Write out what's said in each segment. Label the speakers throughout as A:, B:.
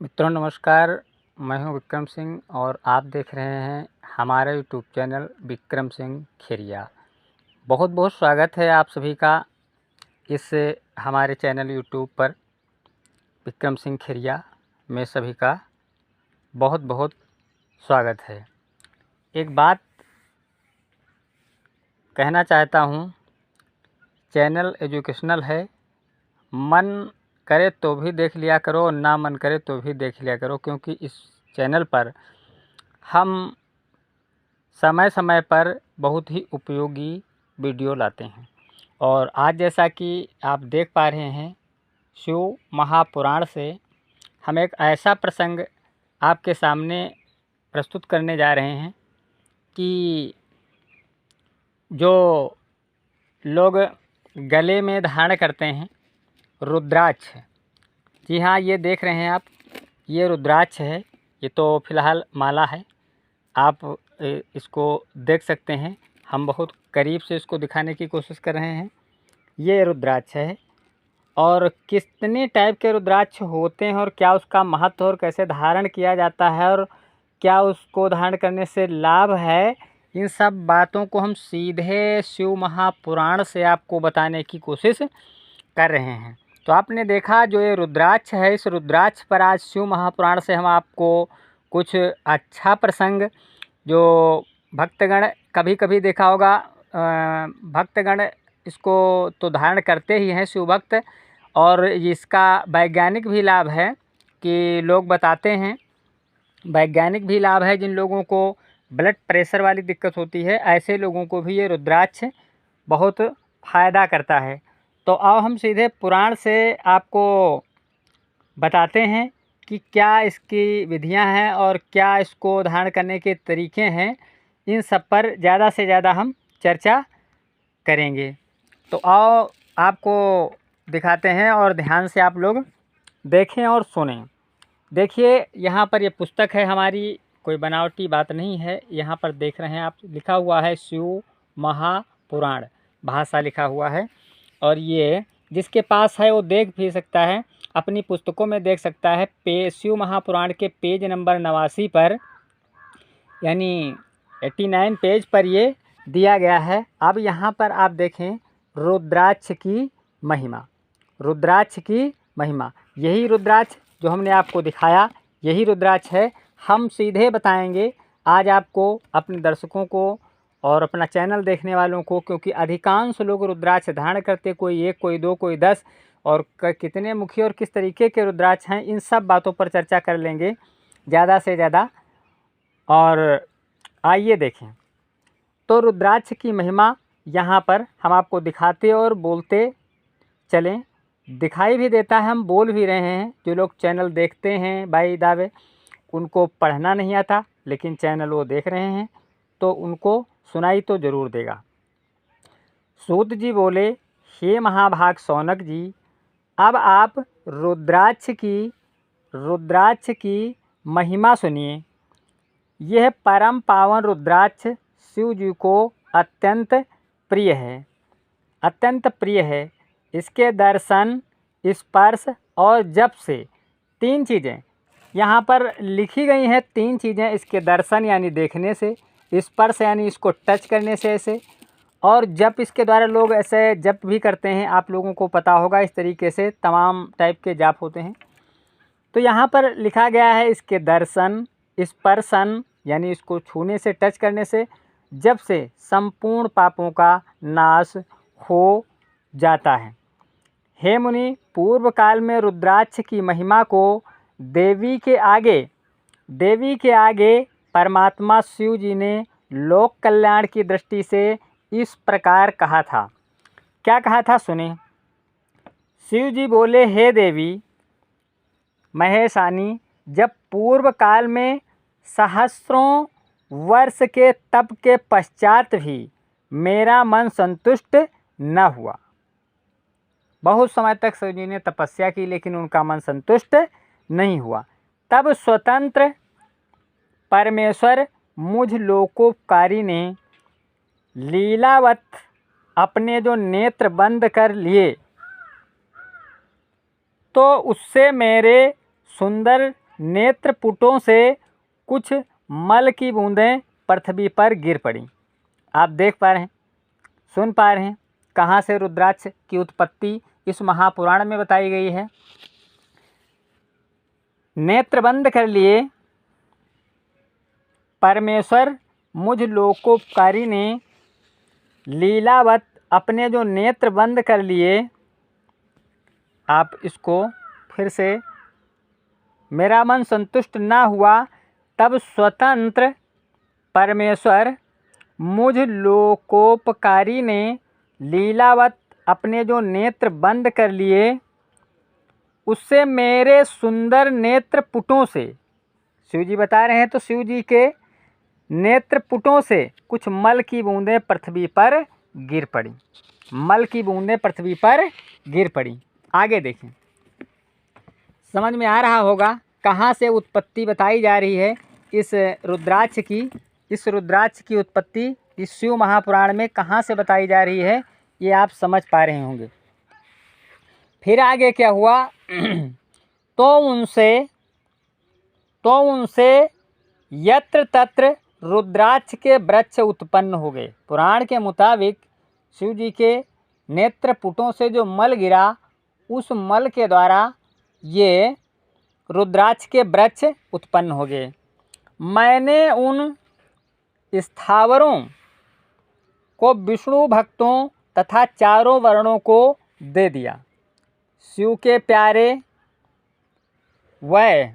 A: मित्रों नमस्कार। मैं हूं विक्रम सिंह और आप देख रहे हैं हमारा यूट्यूब चैनल विक्रम सिंह खेरिया। बहुत बहुत स्वागत है आप सभी का इस हमारे चैनल यूट्यूब पर विक्रम सिंह खेरिया में सभी का बहुत बहुत स्वागत है। एक बात कहना चाहता हूं, चैनल एजुकेशनल है, मन करे तो भी देख लिया करो, ना मन करे तो भी देख लिया करो, क्योंकि इस चैनल पर हम समय समय पर बहुत ही उपयोगी वीडियो लाते हैं। और आज जैसा कि आप देख पा रहे हैं, शिव महापुराण से हम एक ऐसा प्रसंग आपके सामने प्रस्तुत करने जा रहे हैं कि जो लोग गले में धारण करते हैं रुद्राक्ष। जी हाँ, ये देख रहे हैं आप, ये रुद्राक्ष है। ये तो फिलहाल माला है, आप इसको देख सकते हैं। हम बहुत करीब से इसको दिखाने की कोशिश कर रहे हैं। ये रुद्राक्ष है और कितने टाइप के रुद्राक्ष होते हैं और क्या उसका महत्व और कैसे धारण किया जाता है और क्या उसको धारण करने से लाभ है, इन सब बातों को हम सीधे शिव महापुराण से आपको बताने की कोशिश कर रहे हैं। तो आपने देखा जो ये रुद्राक्ष है, इस रुद्राक्ष पर आज शिव महापुराण से हम आपको कुछ अच्छा प्रसंग, जो भक्तगण कभी कभी देखा होगा, भक्तगण इसको तो धारण करते ही हैं शिव भक्त, और इसका वैज्ञानिक भी लाभ है कि लोग बताते हैं। वैज्ञानिक भी लाभ है, जिन लोगों को ब्लड प्रेशर वाली दिक्कत होती है ऐसे लोगों को भी ये रुद्राक्ष बहुत फ़ायदा करता है। तो आओ हम सीधे पुराण से आपको बताते हैं कि क्या इसकी विधियां हैं और क्या इसको धारण करने के तरीके हैं। इन सब पर ज़्यादा से ज़्यादा हम चर्चा करेंगे। तो आओ आपको दिखाते हैं और ध्यान से आप लोग देखें और सुनें। देखिए, यहाँ पर ये पुस्तक है हमारी, कोई बनावटी बात नहीं है। यहाँ पर देख रहे हैं आप, लिखा हुआ है शिव महापुराण, भाषा लिखा हुआ है। और ये जिसके पास है वो देख भी सकता है, अपनी पुस्तकों में देख सकता है। शिव महापुराण के पेज नंबर 89 पर, यानी 89 पेज पर ये दिया गया है। अब यहाँ पर आप देखें रुद्राक्ष की महिमा, रुद्राक्ष की महिमा। यही रुद्राक्ष जो हमने आपको दिखाया, यही रुद्राक्ष है। हम सीधे बताएंगे आज आपको, अपने दर्शकों को और अपना चैनल देखने वालों को, क्योंकि अधिकांश लोग रुद्राक्ष धारण करते, कोई 1, कोई 2, कोई 10, और कितने मुखी और किस तरीके के रुद्राक्ष हैं, इन सब बातों पर चर्चा कर लेंगे ज़्यादा से ज़्यादा। और आइए देखें, तो रुद्राक्ष की महिमा यहाँ पर हम आपको दिखाते और बोलते चलें। दिखाई भी देता है, हम बोल भी रहे हैं। जो लोग चैनल देखते हैं भाई दावे, उनको पढ़ना नहीं आता, लेकिन चैनल वो देख रहे हैं तो उनको सुनाई तो ज़रूर देगा। सूत जी बोले, हे महाभाग शौनक जी, अब आप रुद्राक्ष की महिमा सुनिए। यह परम पावन रुद्राक्ष शिव जी को अत्यंत प्रिय है, अत्यंत प्रिय है। इसके दर्शन, स्पर्श और जप से 3 चीज़ें यहाँ पर लिखी गई हैं। 3 चीज़ें इसके दर्शन यानी देखने से, स्पर्श यानी इसको टच करने से ऐसे, और जप इसके द्वारा लोग ऐसे जप भी करते हैं। आप लोगों को पता होगा, इस तरीके से तमाम टाइप के जाप होते हैं। तो यहाँ पर लिखा गया है इसके दर्शन, स्पर्शन यानी इसको छूने से, टच करने से, जब से संपूर्ण पापों का नाश हो जाता है। हे मुनि, पूर्व काल में रुद्राक्ष की महिमा को देवी के आगे परमात्मा शिव जी ने लोक कल्याण की दृष्टि से इस प्रकार कहा था। क्या कहा था सुने। शिव जी बोले, हे देवी महेशानी, जब पूर्व काल में सहस्रों वर्ष के तप के पश्चात भी मेरा मन संतुष्ट न हुआ, बहुत समय तक शिव जी ने तपस्या की लेकिन उनका मन संतुष्ट नहीं हुआ, तब स्वतंत्र परमेश्वर मुझ लोकोपकारी ने लीलावत अपने जो नेत्र बंद कर लिए, तो उससे मेरे सुंदर नेत्रपुटों से कुछ मल की बूंदें पृथ्वी पर गिर पड़ी। आप देख पा रहे हैं, सुन पा रहे हैं कहाँ से रुद्राक्ष की उत्पत्ति इस महापुराण में बताई गई है। नेत्र बंद कर लिए परमेश्वर मुझ लोकोपकारी ने लीलावत अपने जो नेत्र बंद कर लिए, आप इसको फिर से, मेरा मन संतुष्ट ना हुआ तब स्वतंत्र परमेश्वर मुझ लोकोपकारी ने लीलावत अपने जो नेत्र बंद कर लिए, उससे मेरे सुंदर नेत्रपुटों से, शिव जी बता रहे हैं, तो शिव जी के नेत्रपुटों से कुछ मल की बूंदें पृथ्वी पर गिर पड़ी। मल की बूंदें पृथ्वी पर गिर पड़ी। आगे देखें, समझ में आ रहा होगा कहाँ से उत्पत्ति बताई जा रही है इस रुद्राक्ष की। इस रुद्राक्ष की उत्पत्ति इस शिव महापुराण में कहाँ से बताई जा रही है, ये आप समझ पा रहे होंगे। फिर आगे क्या हुआ तो उनसे यत्र तत्र रुद्राक्ष के वृक्ष उत्पन्न हो गए। पुराण के मुताबिक शिव जी के नेत्रपुटों से जो मल गिरा, उस मल के द्वारा ये रुद्राक्ष के वृक्ष उत्पन्न हो गए। मैंने उन स्थावरों को विष्णु भक्तों तथा चारों वर्णों को दे दिया। शिव के प्यारे वह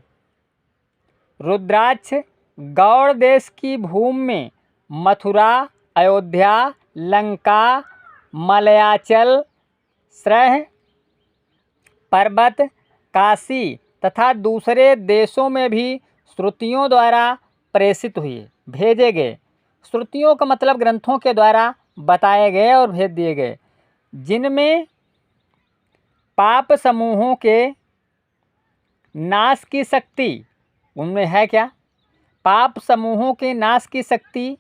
A: रुद्राक्ष गौड़ देश की भूमि में मथुरा, अयोध्या, लंका, मलयाचल, श्रह पर्वत, काशी तथा दूसरे देशों में भी श्रुतियों द्वारा प्रेषित हुए, भेजे गए। श्रुतियों का मतलब ग्रंथों के द्वारा बताए गए और भेज दिए गए, जिनमें पाप समूहों के नाश की शक्ति, उनमें है क्या, पाप समूहों के नाश की शक्ति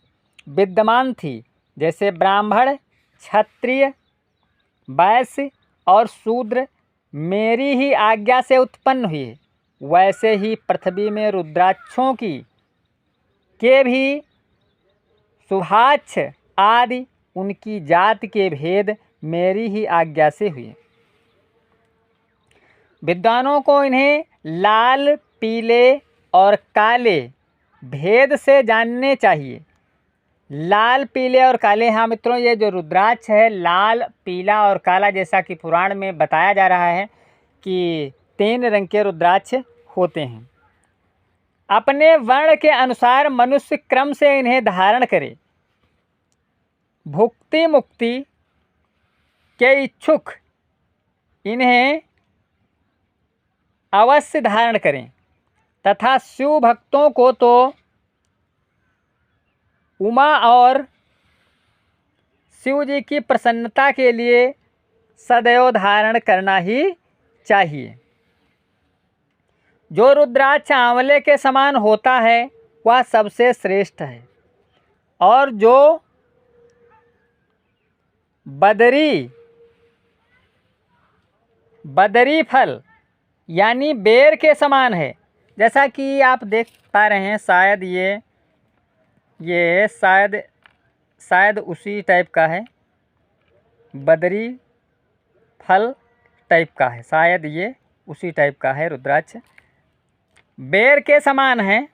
A: विद्यमान थी। जैसे ब्राह्मण, क्षत्रिय, वैश्य और शूद्र मेरी ही आज्ञा से उत्पन्न हुए, वैसे ही पृथ्वी में रुद्राक्षों की के भी सुभाक्ष आदि उनकी जात के भेद मेरी ही आज्ञा से हुए। विद्वानों को इन्हें लाल, पीले और काले भेद से जानने चाहिए। लाल, पीले और काले, हाँ मित्रों, ये जो रुद्राक्ष है लाल, पीला और काला, जैसा कि पुराण में बताया जा रहा है कि 3 रंग के रुद्राक्ष होते हैं। अपने वर्ण के अनुसार मनुष्य क्रम से इन्हें धारण करे। भुक्ति मुक्ति के इच्छुक इन्हें अवश्य धारण करें तथा शिव भक्तों को तो उमा और शिव जी की प्रसन्नता के लिए सदैव धारण करना ही चाहिए। जो रुद्राक्ष आंवले के समान होता है वह सबसे श्रेष्ठ है, और जो बदरी फल यानी बेर के समान है। जैसा कि आप देख पा रहे हैं, शायद ये शायद उसी टाइप का है, बदरी फल टाइप का है, शायद ये उसी टाइप का है रुद्राक्ष। बेर के समान है,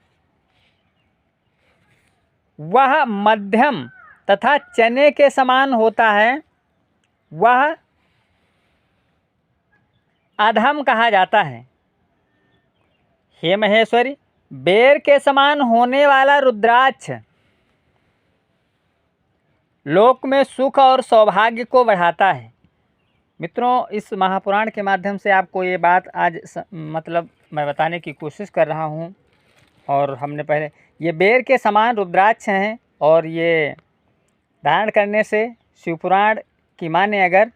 A: वह मध्यम तथा चने के समान होता है, वह अधम कहा जाता है। हे महेश्वरी, बेर के समान होने वाला रुद्राक्ष लोक में सुख और सौभाग्य को बढ़ाता है। मित्रों, इस महापुराण के माध्यम से आपको ये बात आज मतलब मैं बताने की कोशिश कर रहा हूँ। और हमने पहले ये बेर के समान रुद्राक्ष हैं, और ये धारण करने से शिवपुराण की माने अगर,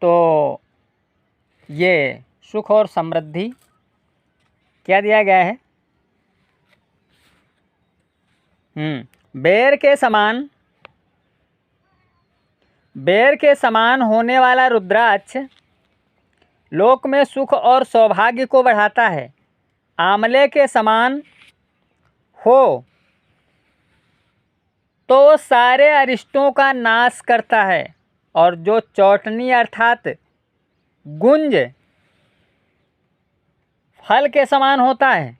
A: तो ये सुख और समृद्धि क्या दिया गया है, बेर के समान होने वाला रुद्राक्ष लोक में सुख और सौभाग्य को बढ़ाता है। आंवले के समान हो तो सारे अरिष्टों का नाश करता है, और जो चौटनी अर्थात गुंज फल के समान होता है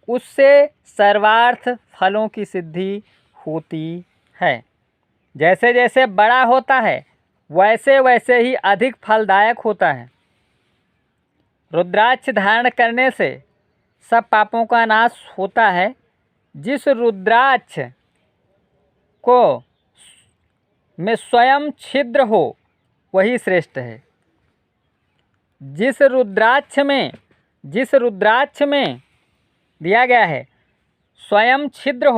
A: उससे सर्वार्थ फलों की सिद्धि होती है। जैसे जैसे बड़ा होता है वैसे वैसे ही अधिक फलदायक होता है। रुद्राक्ष धारण करने से सब पापों का नाश होता है। जिस रुद्राक्ष को में स्वयं छिद्र हो वही श्रेष्ठ है। जिस रुद्राक्ष में दिया गया है स्वयं छिद्र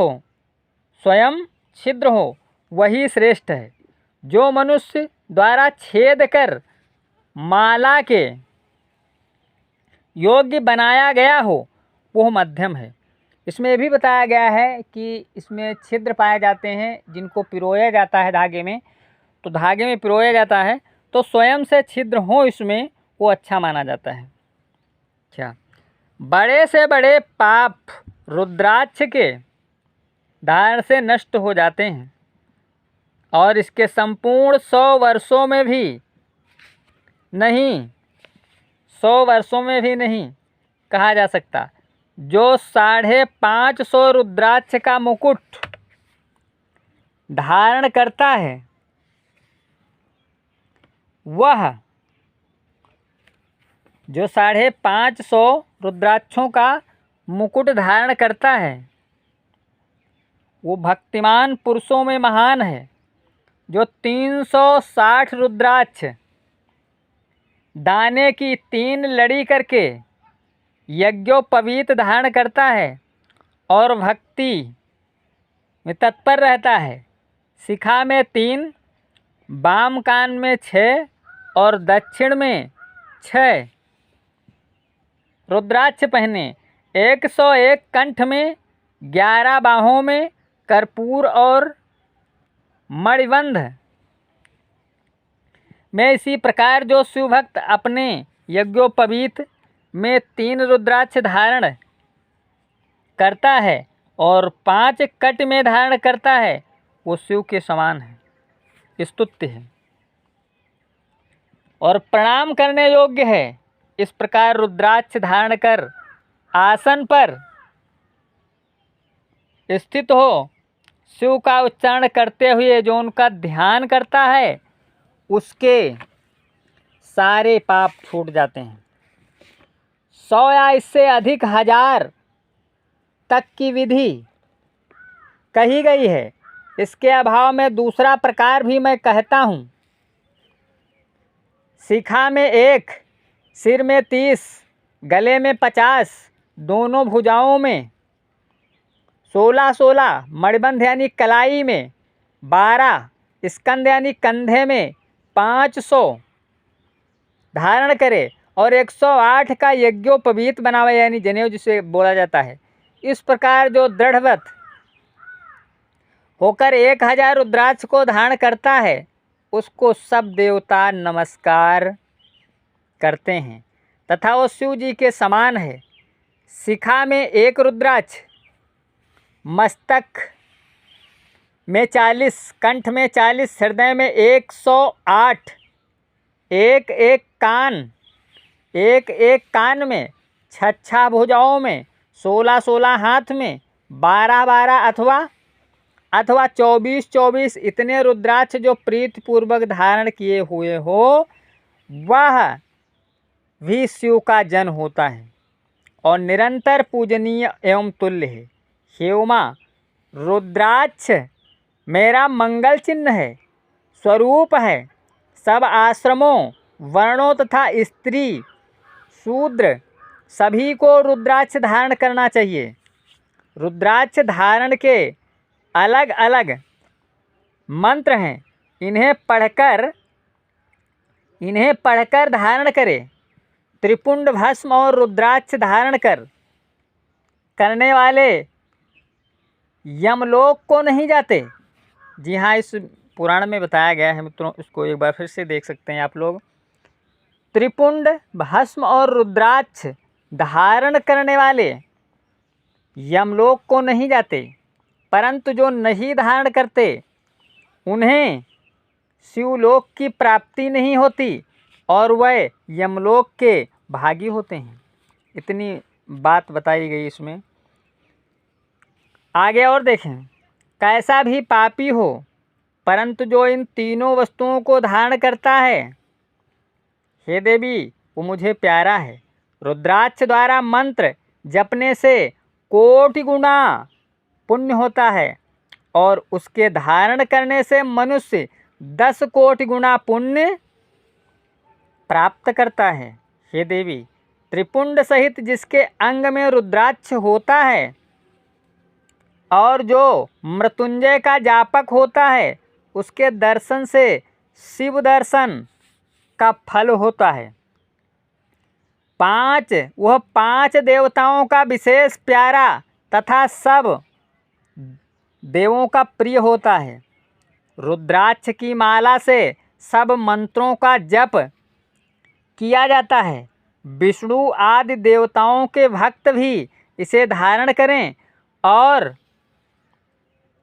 A: हो वही श्रेष्ठ है। जो मनुष्य द्वारा छेद कर माला के योग्य बनाया गया हो वह मध्यम है। इसमें यह भी बताया गया है कि इसमें छिद्र पाए जाते हैं जिनको पिरोया जाता है धागे में, तो धागे में पिरोया जाता है तो स्वयं से छिद्र हो इसमें वो अच्छा माना जाता है। अच्छा, बड़े से बड़े पाप रुद्राक्ष के धारण से नष्ट हो जाते हैं और इसके संपूर्ण 100 वर्षों में भी नहीं कहा जा सकता। जो 550 रुद्राक्ष का मुकुट धारण करता है वह जो 550 रुद्राक्षों का मुकुट धारण करता है वो भक्तिमान पुरुषों में महान है। जो 360 रुद्राक्ष दाने की 3 लड़ी करके यज्ञोपवीत धारण करता है और भक्ति में तत्पर रहता है, शिखा में 3, बाम कान में 6 और दक्षिण में 6 रुद्राक्ष पहने, 101 कंठ में, 11 बाहों में कर्पूर और मणिबंध में इसी प्रकार जो शिवभक्त अपने यज्ञोपवीत में 3 रुद्राक्ष धारण करता है और 5 कट में धारण करता है वो शिव के समान है, स्तुत्य है और प्रणाम करने योग्य है। इस प्रकार रुद्राक्ष धारण कर आसन पर स्थित हो शिव का उच्चारण करते हुए जो उनका ध्यान करता है उसके सारे पाप छूट जाते हैं। 100 या इससे अधिक 1000 तक की विधि कही गई है। इसके अभाव में दूसरा प्रकार भी मैं कहता हूँ। शिखा में 1, सिर में 30, गले में 50, दोनों भुजाओं में 16-16, मणिबंध यानी कलाई में 12, स्कंद यानी कंधे में 500 धारण करे और 108 का यज्ञोपवीत बनावे यानी जनेऊ जिसे बोला जाता है। इस प्रकार जो दृढ़व्रत होकर 1000 रुद्राक्ष को धारण करता है उसको सब देवता नमस्कार करते हैं तथा वो शिव जी के समान है। शिखा में 1 रुद्राक्ष, मस्तक में 40, कंठ में 40, हृदय में 108, एक एक कान में, 6 भुजाओं में, 16 हाथ में, 12 अथवा 24 इतने रुद्राक्ष जो प्रीतिपूर्वक धारण किए हुए हो वह भी शिव का जन होता है और निरंतर पूजनीय एवं तुल्य है। हेमा, रुद्राक्ष मेरा मंगल चिन्ह है, स्वरूप है। सब आश्रमों, वर्णों तथा स्त्री शूद्र सभी को रुद्राक्ष धारण करना चाहिए। रुद्राक्ष धारण के अलग अलग मंत्र हैं, इन्हें पढ़कर धारण करें। त्रिपुंड भस्म और रुद्राक्ष धारण करने वाले यमलोक को नहीं जाते। जी हाँ, इस पुराण में बताया गया है मित्रों, इसको एक बार फिर से देख सकते हैं आप लोग। त्रिपुंड भस्म और रुद्राक्ष धारण करने वाले यमलोक को नहीं जाते, परंतु जो नहीं धारण करते उन्हें शिवलोक की प्राप्ति नहीं होती और वह यमलोक के भागी होते हैं। इतनी बात बताई गई इसमें। आगे और देखें, कैसा भी पापी हो परंतु जो इन तीनों वस्तुओं को धारण करता है, हे देवी वो मुझे प्यारा है। रुद्राक्ष द्वारा मंत्र जपने से कोटि गुना पुण्य होता है और उसके धारण करने से मनुष्य 10 कोटि गुना पुण्य प्राप्त करता है। हे देवी, त्रिपुंड सहित जिसके अंग में रुद्राक्ष होता है और जो मृत्युंजय का जापक होता है, उसके दर्शन से शिव दर्शन का फल होता है। वह पांच देवताओं का विशेष प्यारा तथा सब देवों का प्रिय होता है। रुद्राक्ष की माला से सब मंत्रों का जप किया जाता है। विष्णु आदि देवताओं के भक्त भी इसे धारण करें और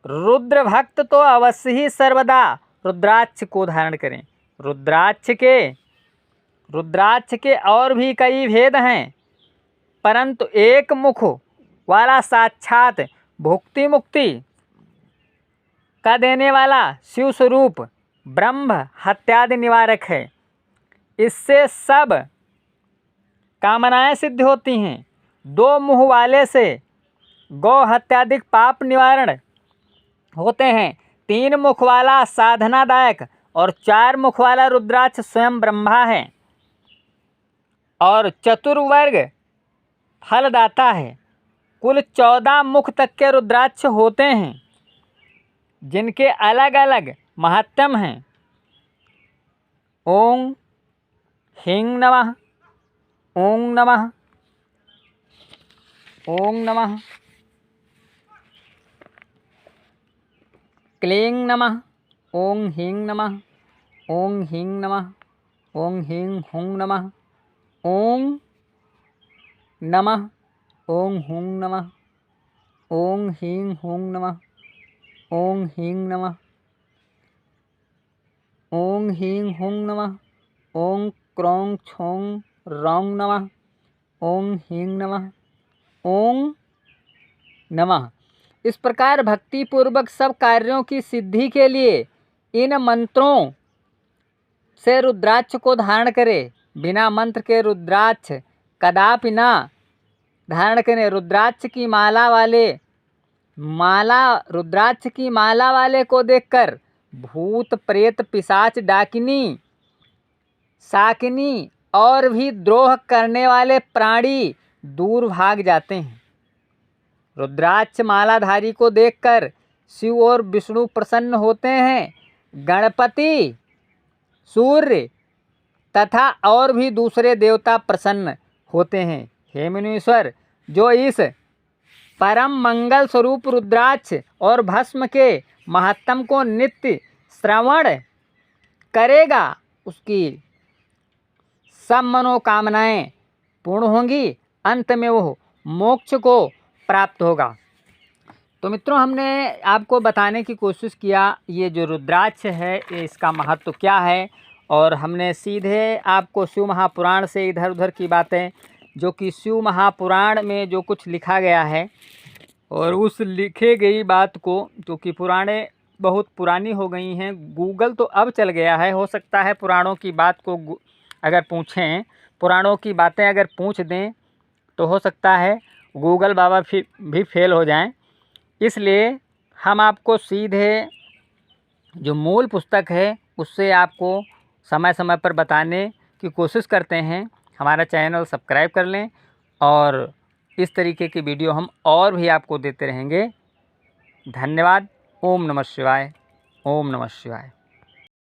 A: रुद्र भक्त तो अवश्य ही सर्वदा रुद्राक्ष को धारण करें। रुद्राक्ष के और भी कई भेद हैं, परंतु एक मुख वाला साक्षात भुक्ति मुक्ति का देने वाला शिव स्वरूप ब्रह्म हत्यादि निवारक है। इससे सब कामनाएं सिद्ध होती हैं। 2 मुँह वाले से गौ हत्यादिक पाप निवारण होते हैं। 3 मुख वाला साधनादायक और 4 मुख वाला रुद्राक्ष स्वयं ब्रह्मा है और चतुर्वर्ग फलदाता है। कुल 14 मुख तक के रुद्राक्ष होते हैं जिनके अलग अलग महात्म्य हैं। ओम ह्रीं नमः, ओम नमः, ओम नमः, क्लीं नमः, ओम ह्रीं नमः, ओम ह्रीं नमः, ओम ह्रीं हुं नमः, ओम नमः, ओम हुं नमः, ओम ह्रीं हुं नमः, ओम ह्रीं नमः, ओम ह्रीं हुं नमः, ओम क्रों क्षौं रौं नमः, ओम ह्रीं नमः, ओम नमः। इस प्रकार भक्ति पूर्वक सब कार्यों की सिद्धि के लिए इन मंत्रों से रुद्राक्ष को धारण करें। बिना मंत्र के रुद्राक्ष कदापि ना धारण करें। रुद्राक्ष की माला वाले को देखकर भूत प्रेत पिशाच डाकिनी शाकिनी और भी द्रोह करने वाले प्राणी दूर भाग जाते हैं। रुद्राक्ष मालाधारी को देखकर शिव और विष्णु प्रसन्न होते हैं। गणपति, सूर्य तथा और भी दूसरे देवता प्रसन्न होते हैं। हे मुनीश्वर, जो इस परम मंगल स्वरूप रुद्राक्ष और भस्म के महात्म को नित्य श्रवण करेगा, उसकी सब मनोकामनाएं पूर्ण होंगी। अंत में वो मोक्ष को प्राप्त होगा। तो मित्रों, हमने आपको बताने की कोशिश किया ये जो रुद्राक्ष है ये इसका महत्व क्या है, और हमने सीधे आपको शिव महापुराण से इधर उधर की बातें, जो कि शिव महापुराण में जो कुछ लिखा गया है और उस लिखे गई बात को, जो कि पुराणे बहुत पुरानी हो गई हैं, गूगल तो अब चल गया है, हो सकता है पुराणों की बात को अगर पूछें, पुराणों की बातें अगर पूछ दें तो हो सकता है गूगल बाबा भी फेल हो जाएं। इसलिए हम आपको सीधे जो मूल पुस्तक है उससे आपको समय समय पर बताने की कोशिश करते हैं। हमारा चैनल सब्सक्राइब कर लें और इस तरीके की वीडियो हम और भी आपको देते रहेंगे। धन्यवाद। ओम नमः शिवाय। ओम नमः शिवाय।